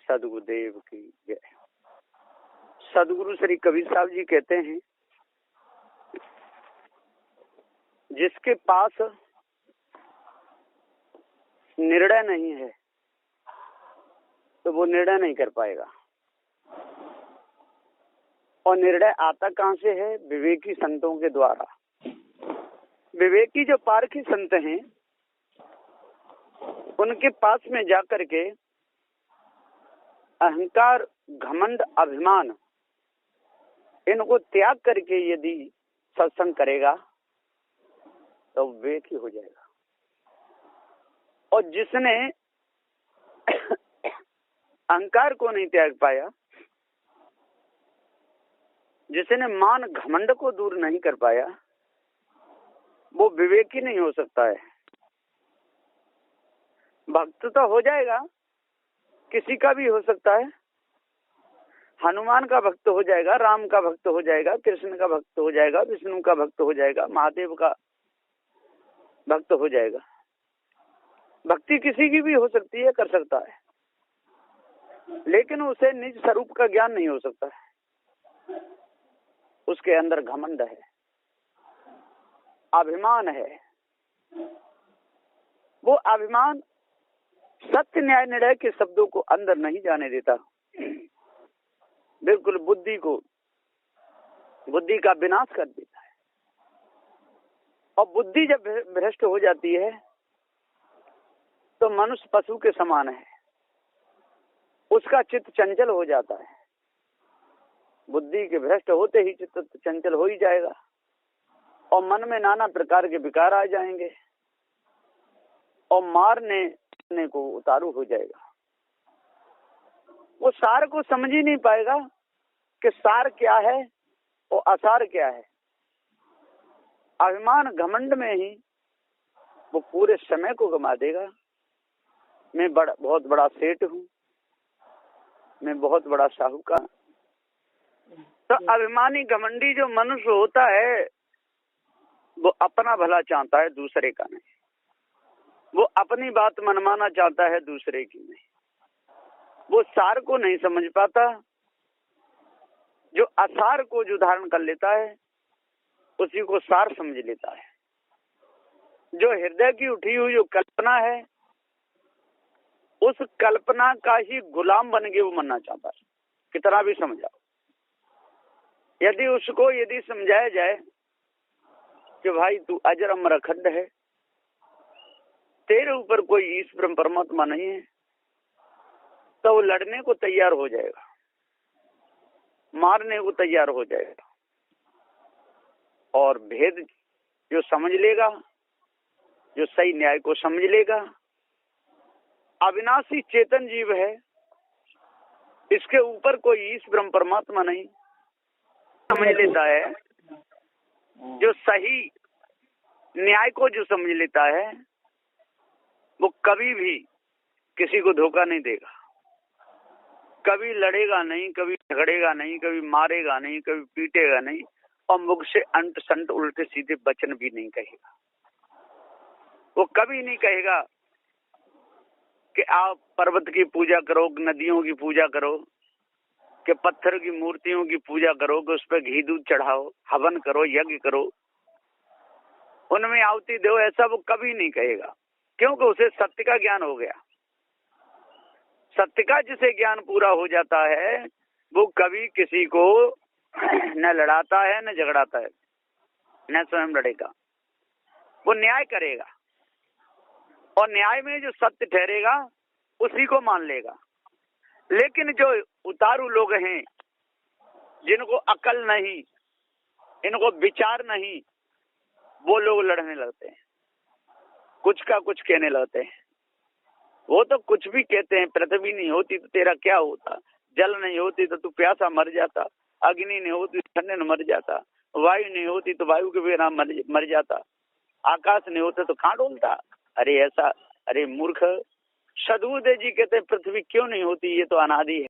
सदगुरुदेव की जय। सदगुरु श्री कबीर साहब जी कहते हैं, जिसके पास निर्णय नहीं है तो वो निर्णय नहीं कर पाएगा। और निर्णय आता कहां से है? विवेकी संतों के द्वारा। विवेकी जो पारखी संत हैं, उनके पास में जाकर के अहंकार, घमंड, अभिमान इनको त्याग करके यदि सत्संग करेगा तो विवेकी हो जाएगा। और जिसने अहंकार को नहीं त्याग पाया, जिसने मान घमंड को दूर नहीं कर पाया, वो विवेकी नहीं हो सकता है। भक्त तो हो जाएगा, किसी का भी हो सकता है। हनुमान का भक्त हो जाएगा, राम का भक्त हो जाएगा, कृष्ण का भक्त हो जाएगा, विष्णु का भक्त हो जाएगा, महादेव का भक्त हो जाएगा। भक्ति किसी की भी हो सकती है, कर सकता है, लेकिन उसे निज स्वरूप का ज्ञान नहीं हो सकता है। उसके अंदर घमंड है, अभिमान है। वो अभिमान सत्य न्याय निर्णय के शब्दों को अंदर नहीं जाने देता। बिल्कुल बुद्धि का विनाश कर देता है। और बुद्धि जब भ्रष्ट हो जाती है तो मनुष्य पशु के समान है। उसका चित्त चंचल हो जाता है। बुद्धि के भ्रष्ट होते ही चित्त चंचल हो ही जाएगा और मन में नाना प्रकार के विकार आ जाएंगे और मारने को उतारू हो जाएगा। वो सार को समझ ही नहीं पाएगा कि सार क्या है और असार क्या है। अभिमान घमंड में ही वो पूरे समय को गमा देगा। मैं बहुत बड़ा सेठ हूँ, मैं बहुत बड़ा साहूकार। तो अभिमानी घमंडी जो मनुष्य होता है, वो अपना भला चाहता है, दूसरे का नहीं। वो अपनी बात मनमाना चाहता है, दूसरे की नहीं। वो सार को नहीं समझ पाता। जो असार को जो धारण कर लेता है, उसी को सार समझ लेता है। जो हृदय की उठी हुई जो कल्पना है, उस कल्पना का ही गुलाम बन के वो मरना चाहता है, कितना भी समझाओ। यदि उसको समझाया जाए कि भाई तू अजर अमर अखंड है, तेरे ऊपर कोई ईश्वर परमात्मा नहीं है, तो वो लड़ने को तैयार हो जाएगा, मारने को तैयार हो जाएगा। और भेद जो समझ लेगा, जो सही न्याय को समझ लेगा, अविनाशी चेतन जीव है, इसके ऊपर कोई ईश्वर परमात्मा नहीं, समझ लेता है। जो सही न्याय को जो समझ लेता है, वो कभी भी किसी को धोखा नहीं देगा। कभी लड़ेगा नहीं, कभी झगड़ेगा नहीं, कभी मारेगा नहीं, कभी पीटेगा नहीं, और मुख से अंट संट उल्टे सीधे वचन भी नहीं कहेगा। वो कभी नहीं कहेगा कि आप पर्वत की पूजा करो, नदियों की पूजा करो, कि पत्थर की मूर्तियों की पूजा करो, कि उस पर घी दूध चढ़ाओ, हवन करो, यज्ञ करो, उनमें आहुति दो। ऐसा वो कभी नहीं कहेगा, क्योंकि उसे सत्य का ज्ञान हो गया। सत्य का जिसे ज्ञान पूरा हो जाता है, वो कभी किसी को न लड़ाता है, न झगड़ाता है, न स्वयं लड़ेगा। वो न्याय करेगा और न्याय में जो सत्य ठहरेगा उसी को मान लेगा। लेकिन जो उतारू लोग हैं, जिनको अकल नहीं, इनको विचार नहीं, वो लोग लड़ने लगते हैं, कुछ का कुछ कहने लगते हैं। वो तो कुछ भी कहते हैं। पृथ्वी नहीं होती तो तेरा क्या होता, जल नहीं होती तो तू प्यासा मर जाता, अग्नि नहीं होती तो ठंडे न मर जाता, वायु नहीं होती तो वायु के बिना मर जाता, आकाश नहीं होता तो कहाँ डोलता। अरे ऐसा, अरे मूर्ख। सदगुरुदेव जी कहते हैं पृथ्वी क्यों नहीं होती, ये तो अनादि है।